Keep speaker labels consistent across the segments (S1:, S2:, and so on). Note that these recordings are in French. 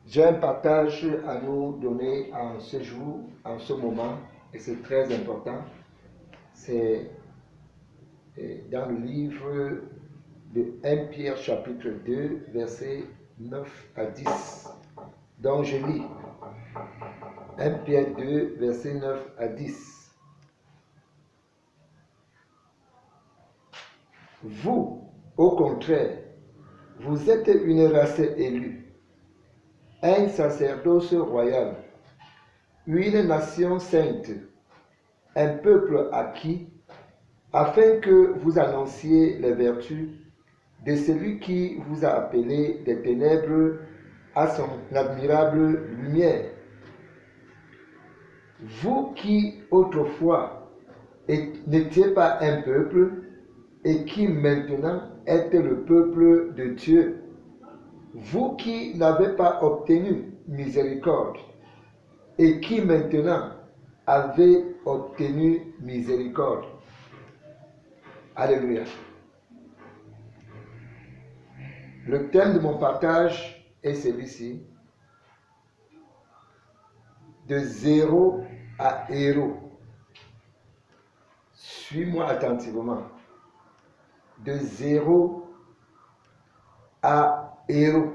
S1: J'ai un partage à nous donner en ce jour, en ce moment, et c'est très important. C'est dans le livre de 1 Pierre chapitre 2, versets 9 à 10. Donc je lis 1 Pierre 2, versets 9 à 10. Vous, au contraire, vous êtes une race élue, un sacerdoce royal, une nation sainte, un peuple acquis, afin que vous annonciez les vertus de celui qui vous a appelé des ténèbres à son admirable lumière. Vous qui autrefois n'étiez pas un peuple et qui maintenant êtes le peuple de Dieu, vous qui n'avez pas obtenu miséricorde et qui maintenant avez obtenu miséricorde. Alléluia. Le thème de mon partage est celui-ci. De zéro à héros. Suis-moi attentivement. De zéro à héros.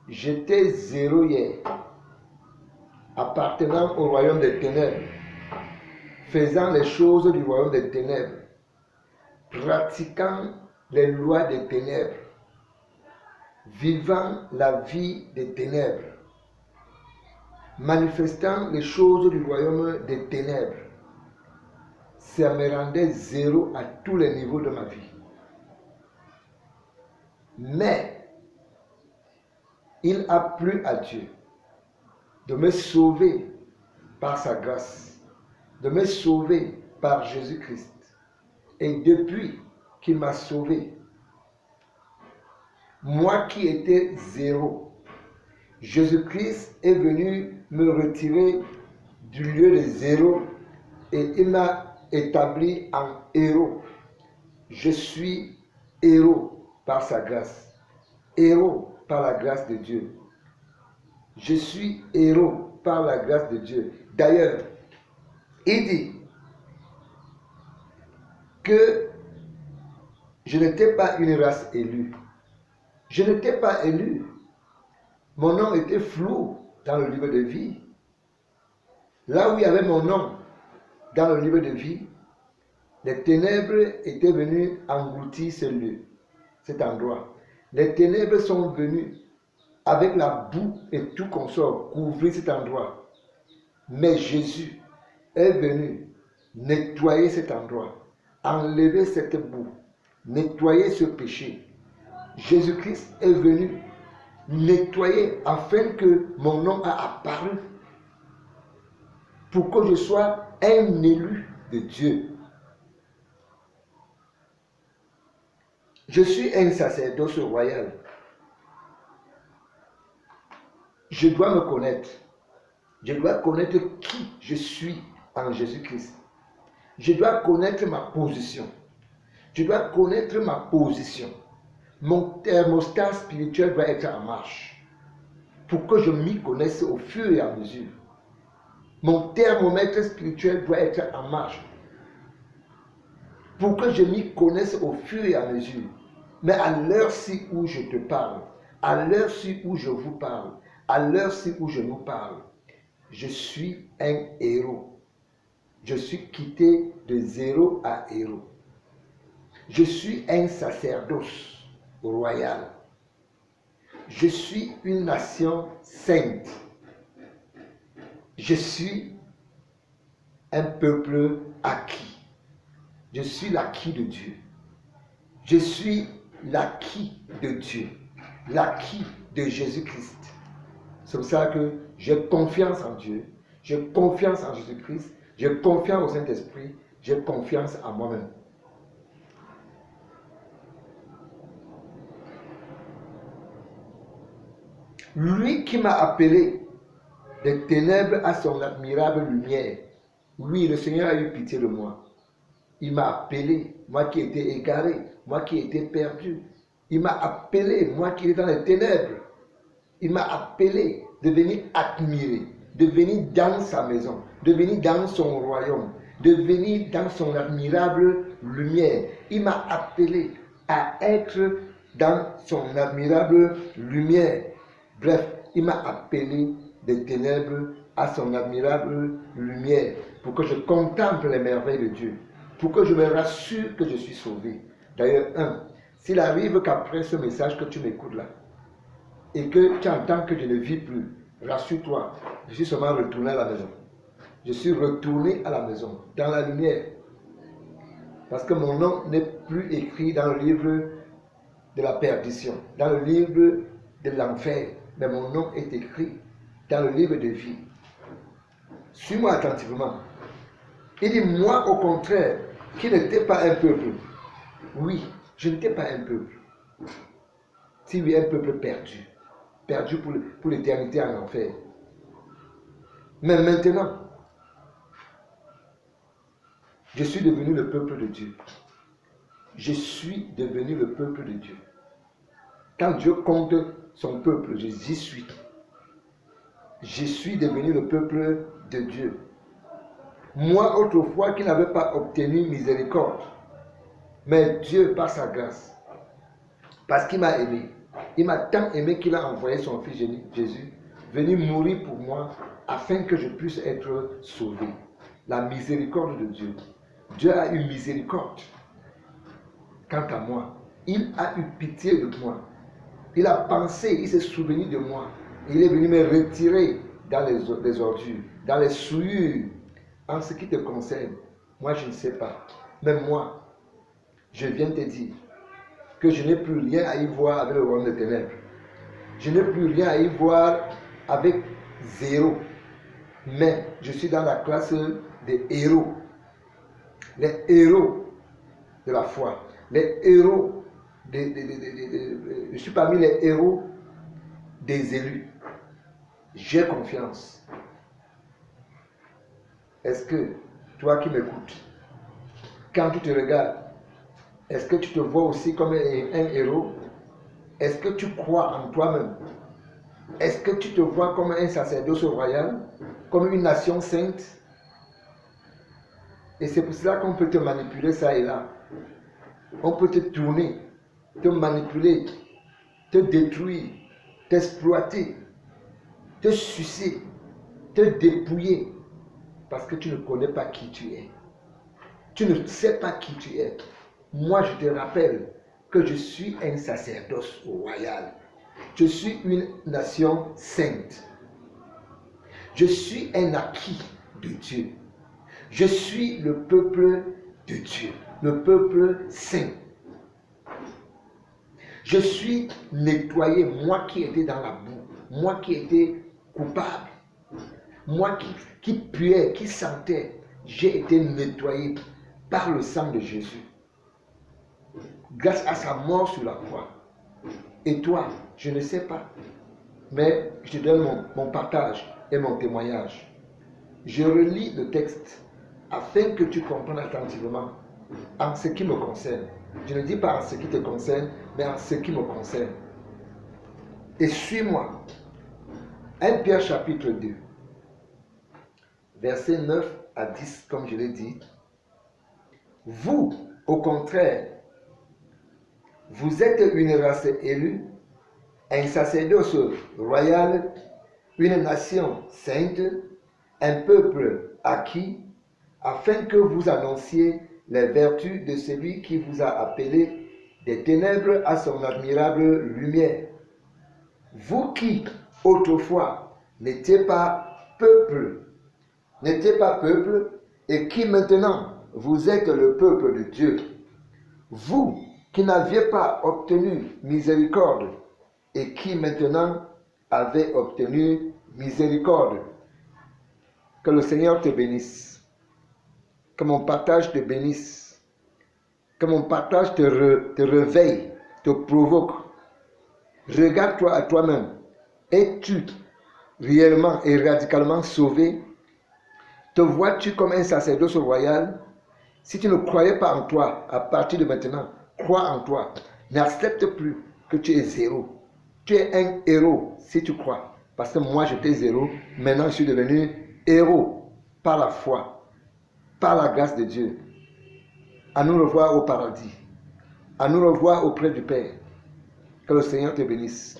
S1: J'étais zéro hier, appartenant au royaume des ténèbres, faisant les choses du royaume des ténèbres, pratiquant les lois des ténèbres, vivant la vie des ténèbres, manifestant les choses du royaume des ténèbres. Ça me rendait zéro à tous les niveaux de ma vie. Mais il a plu à Dieu de me sauver par sa grâce, de me sauver par Jésus-Christ. Et depuis qu'il m'a sauvé, moi qui étais zéro, Jésus-Christ est venu me retirer du lieu de zéro et il m'a établi en héros. Je suis héros par sa grâce, héros par la grâce de Dieu. Je suis héros par la grâce de Dieu. D'ailleurs, il dit que je n'étais pas une race élue. Je n'étais pas élu. Mon nom était flou dans le livre de vie. Là où il y avait mon nom dans le livre de vie, les ténèbres étaient venues engloutir ce lieu, cet endroit. Les ténèbres sont venues avec la boue et tout consort couvrir cet endroit. Mais Jésus est venu nettoyer cet endroit, enlever cette boue, nettoyer ce péché. Jésus-Christ est venu nettoyer afin que mon nom a apparu pour que je sois un élu de Dieu. Je suis un sacerdoce royal. Je dois me connaître. Je dois connaître qui je suis en Jésus-Christ. Je dois connaître ma position. Je dois connaître ma position. Mon thermostat spirituel doit être en marche pour que je m'y connaisse au fur et à mesure. Mon thermomètre spirituel doit être en marche pour que je m'y connaisse au fur et à mesure. Mais à l'heure-ci où je te parle, à l'heure-ci où je vous parle, à l'heure-ci où je nous parle, je suis un héros. Je suis quitté de zéro à héros. Je suis un sacerdoce royal. Je suis une nation sainte. Je suis un peuple acquis. Je suis l'acquis de Dieu. Je suis l'acquis de Dieu. L'acquis de Jésus-Christ. C'est pour ça que j'ai confiance en Dieu. J'ai confiance en Jésus-Christ. J'ai confiance au Saint-Esprit. J'ai confiance en moi-même. Lui qui m'a appelé des ténèbres à son admirable lumière. Oui, le Seigneur a eu pitié de moi. Il m'a appelé, moi qui étais égaré, moi qui étais perdu. Il m'a appelé, moi qui étais dans les ténèbres. Il m'a appelé de venir admirer, de venir dans sa maison, de venir dans son royaume, de venir dans son admirable lumière. Il m'a appelé à être dans son admirable lumière. Bref, il m'a appelé des ténèbres à son admirable lumière pour que je contemple les merveilles de Dieu, pour que je me rassure que je suis sauvé. D'ailleurs, s'il arrive qu'après ce message que tu m'écoutes là, et que tu entends que je ne vis plus, rassure-toi, je suis seulement retourné à la maison. Je suis retourné à la maison, dans la lumière. Parce que mon nom n'est plus écrit dans le livre de la perdition, dans le livre de l'enfer, mais mon nom est écrit dans le livre de vie. Suis-moi attentivement. Il dit, moi au contraire, qui n'étais pas un peuple. Oui, je n'étais pas un peuple. Si oui, un peuple perdu. Perdu pour l'éternité en enfer. Mais maintenant, je suis devenu le peuple de Dieu. Je suis devenu le peuple de Dieu. Quand Dieu compte son peuple, j'y suis. Je suis devenu le peuple de Dieu. Moi, autrefois, qui n'avais pas obtenu miséricorde, mais Dieu, par sa grâce, parce qu'il m'a aimé, il m'a tant aimé qu'il a envoyé son fils Jésus venir mourir pour moi afin que je puisse être sauvé. La miséricorde de Dieu. Dieu a eu miséricorde. Quant à moi, il a eu pitié de moi. Il a pensé, il s'est souvenu de moi. Il est venu me retirer dans les ordures, dans les souillures. En ce qui te concerne, moi je ne sais pas. Mais moi, je viens te dire que je n'ai plus rien à y voir avec le royaume des ténèbres. Je n'ai plus rien à y voir avec zéro. Mais je suis dans la classe des héros. Les héros de la foi. Les héros je suis parmi les héros des élus. J'ai confiance. Est-ce que toi qui m'écoutes, quand tu te regardes, est-ce que tu te vois aussi comme un héros? Est-ce que tu crois en toi-même? Est-ce que tu te vois comme un sacerdoce royal, comme une nation sainte? Et c'est pour cela qu'on peut te manipuler ça et là. On peut te tourner, te manipuler, te détruire, t'exploiter, te sucer, te dépouiller, parce que tu ne connais pas qui tu es. Tu ne sais pas qui tu es. Moi, je te rappelle que je suis un sacerdoce royal. Je suis une nation sainte. Je suis un acquis de Dieu. Je suis le peuple de Dieu, le peuple saint. Je suis nettoyé, moi qui étais dans la boue, moi qui étais coupable, moi qui puais, qui sentais, j'ai été nettoyé par le sang de Jésus. Grâce à sa mort sur la croix. Et toi, je ne sais pas, mais je te donne mon partage et mon témoignage. Je relis le texte afin que tu comprennes attentivement en ce qui me concerne. Je ne dis pas en ce qui te concerne, mais en ce qui me concerne. Et suis-moi. 1 Pierre chapitre 2, versets 9 à 10, comme je l'ai dit. Vous, au contraire, vous êtes une race élue, un sacerdoce royal, une nation sainte, un peuple acquis, afin que vous annonciez les vertus de celui qui vous a appelé des ténèbres à son admirable lumière. Vous qui, autrefois, n'étiez pas peuple, et qui maintenant vous êtes le peuple de Dieu. Vous qui n'aviez pas obtenu miséricorde et qui maintenant avez obtenu miséricorde. Que le Seigneur te bénisse. Que mon partage te bénisse. Que mon partage te réveille, te provoque. Regarde-toi à toi-même. Es-tu réellement et radicalement sauvé? Te vois-tu comme un sacerdoce royal? Si tu ne croyais pas en toi, à partir de maintenant, crois en toi. N'accepte plus que tu es zéro. Tu es un héros si tu crois. Parce que moi j'étais zéro, maintenant je suis devenu héros par la foi, par la grâce de Dieu. À nous revoir au paradis, à nous revoir auprès du Père. Que le Seigneur te bénisse.